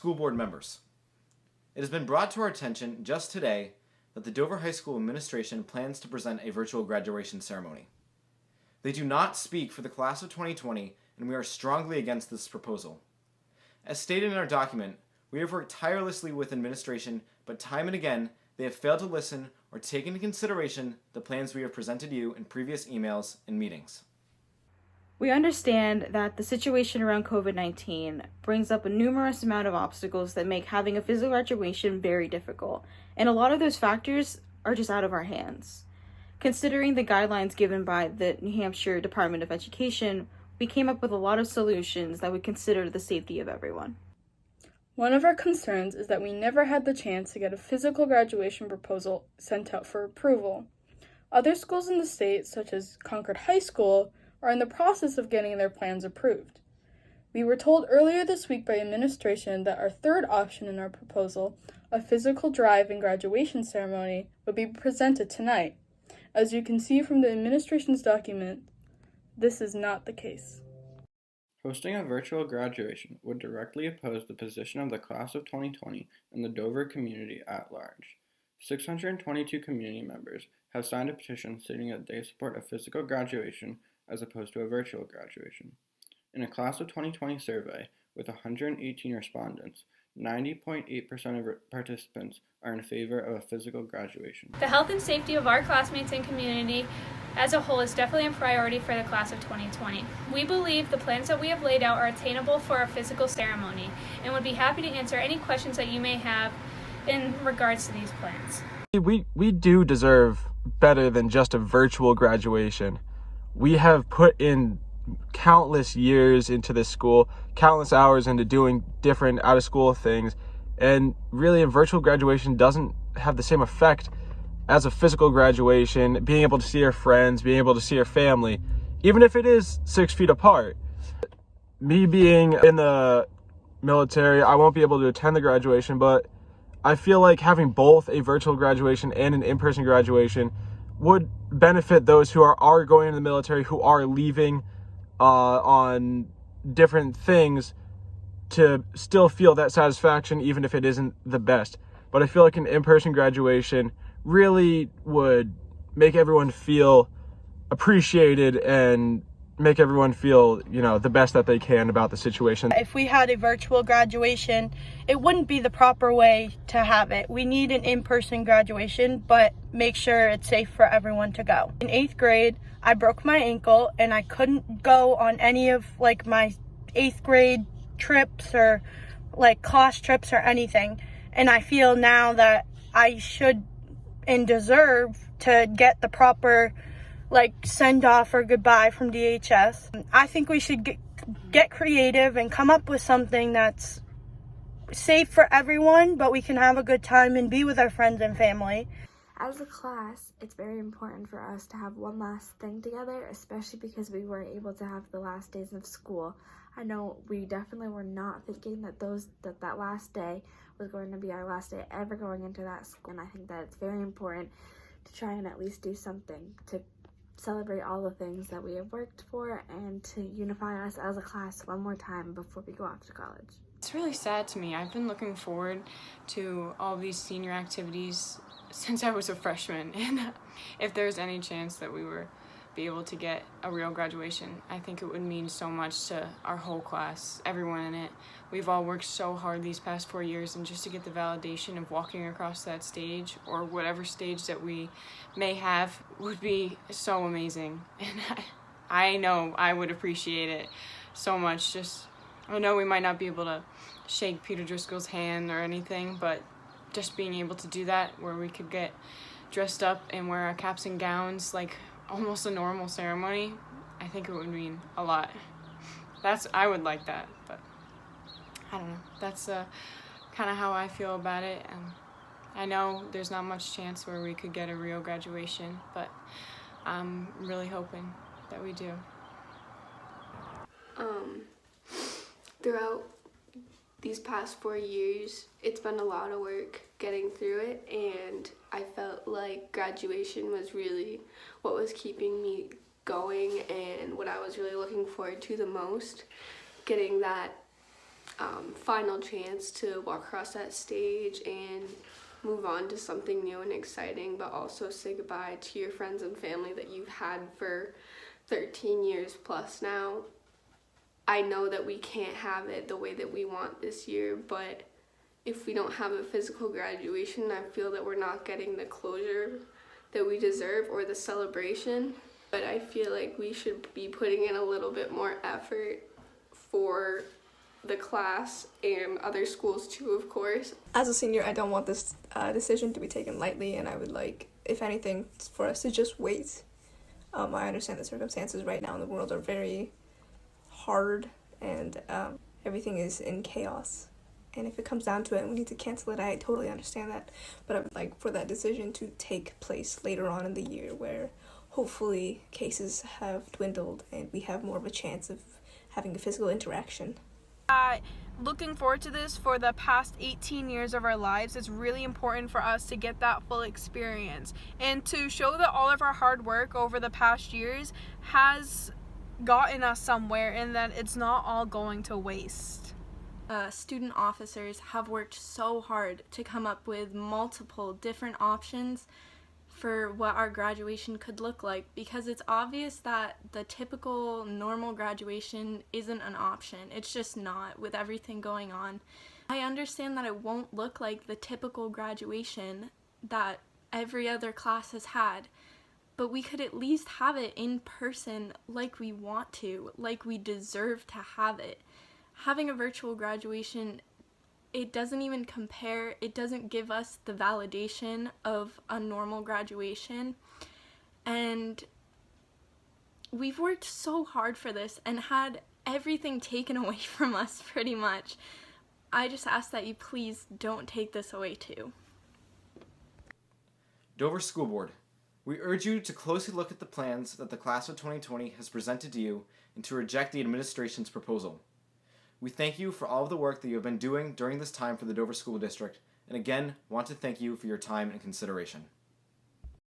school board members. It has been brought to our attention just today that the Dover High School administration plans to present a virtual graduation ceremony. They do not speak for the class of 2020, and we are strongly against this proposal. As stated in our document, we have worked tirelessly with administration, but time and again, they have failed to listen or take into consideration the plans we have presented you in previous emails and meetings. We understand that the situation around COVID-19 brings up a numerous amount of obstacles that make having a physical graduation very difficult, and a lot of those factors are just out of our hands. Considering the guidelines given by the New Hampshire Department of Education, we came up with a lot of solutions that would consider the safety of everyone. One of our concerns is that we never had the chance to get a physical graduation proposal sent out for approval. Other schools in the state, such as Concord High School, are in the process of getting their plans approved. We were told earlier this week by administration that our third option in our proposal, a physical drive and graduation ceremony, would be presented tonight. As you can see from the administration's document, this is not the case. Hosting a virtual graduation would directly oppose the position of the class of 2020 and the Dover community at large. 622 community members have signed a petition stating that they support a physical graduation as opposed to a virtual graduation. In a class of 2020 survey with 118 respondents, 90.8% of participants are in favor of a physical graduation. The health and safety of our classmates and community as a whole is definitely a priority for the class of 2020. We believe the plans that we have laid out are attainable for a physical ceremony and would be happy to answer any questions that you may have in regards to these plans. We do deserve better than just a virtual graduation. We have put in countless years into this school, countless hours into doing different out-of-school things, and really a virtual graduation doesn't have the same effect as a physical graduation, being able to see your friends, being able to see your family, even if it is 6 feet apart. Me being in the military, I won't be able to attend the graduation, but I feel like having both a virtual graduation and an in-person graduation would benefit those who are going into the military, who are leaving on different things, to still feel that satisfaction even if it isn't the best. But I feel like an in-person graduation really would make everyone feel appreciated and make everyone feel, the best that they can about the situation. If we had a virtual graduation, it wouldn't be the proper way to have it. We need an in-person graduation, but make sure it's safe for everyone to go. In 8th grade, I broke my ankle and I couldn't go on any of my 8th grade trips or class trips or anything. And I feel now that I should and deserve to get the proper send off or goodbye from DHS. I think we should get creative and come up with something that's safe for everyone, but we can have a good time and be with our friends and family. As a class, it's very important for us to have one last thing together, especially because we weren't able to have the last days of school. I know we definitely were not thinking that that last day was going to be our last day ever going into that school, and I think that it's very important to try and at least do something to celebrate all the things that we have worked for and to unify us as a class one more time before we go off to college. It's really sad to me. I've been looking forward to all these senior activities since I was a freshman, and if there's any chance that we were be able to get a real graduation, I think it would mean so much to our whole class, everyone in it. We've all worked so hard these past 4 years, and just to get the validation of walking across that stage or whatever stage that we may have would be so amazing. And I know I would appreciate it so much. I know we might not be able to shake Peter Driscoll's hand or anything, but just being able to do that, where we could get dressed up and wear our caps and gowns like almost a normal ceremony, I think it would mean a lot. I would like that, but I don't know. That's kind of how I feel about it, and I know there's not much chance where we could get a real graduation, but I'm really hoping that we do. Throughout these past 4 years, it's been a lot of work getting through it, and I felt like graduation was really what was keeping me going and what I was really looking forward to the most. Getting that final chance to walk across that stage and move on to something new and exciting, but also say goodbye to your friends and family that you've had for 13 years plus now. I know that we can't have it the way that we want this year, but if we don't have a physical graduation, I feel that we're not getting the closure that we deserve or the celebration. But I feel like we should be putting in a little bit more effort for the class and other schools too, of course. As a senior, I don't want this decision to be taken lightly, and I would like, if anything, for us to just wait. I understand the circumstances right now in the world are very hard, and everything is in chaos. And if it comes down to it and we need to cancel it, I totally understand that. But I would like for that decision to take place later on in the year where hopefully cases have dwindled and we have more of a chance of having a physical interaction. Looking forward to this for the past 18 years of our lives. It's really important for us to get that full experience and to show that all of our hard work over the past years has gotten us somewhere and that it's not all going to waste. Student officers have worked so hard to come up with multiple different options for what our graduation could look like, because it's obvious that the typical normal graduation isn't an option. It's just not, with everything going on. I understand that it won't look like the typical graduation that every other class has had, but we could at least have it in person like we want to, like we deserve to have it. Having a virtual graduation, it doesn't even compare. It doesn't give us the validation of a normal graduation. And we've worked so hard for this and had everything taken away from us pretty much. I just ask that you please don't take this away too. Dover School Board, we urge you to closely look at the plans that the class of 2020 has presented to you and to reject the administration's proposal. We thank you for all of the work that you have been doing during this time for the Dover School District, and again, want to thank you for your time and consideration.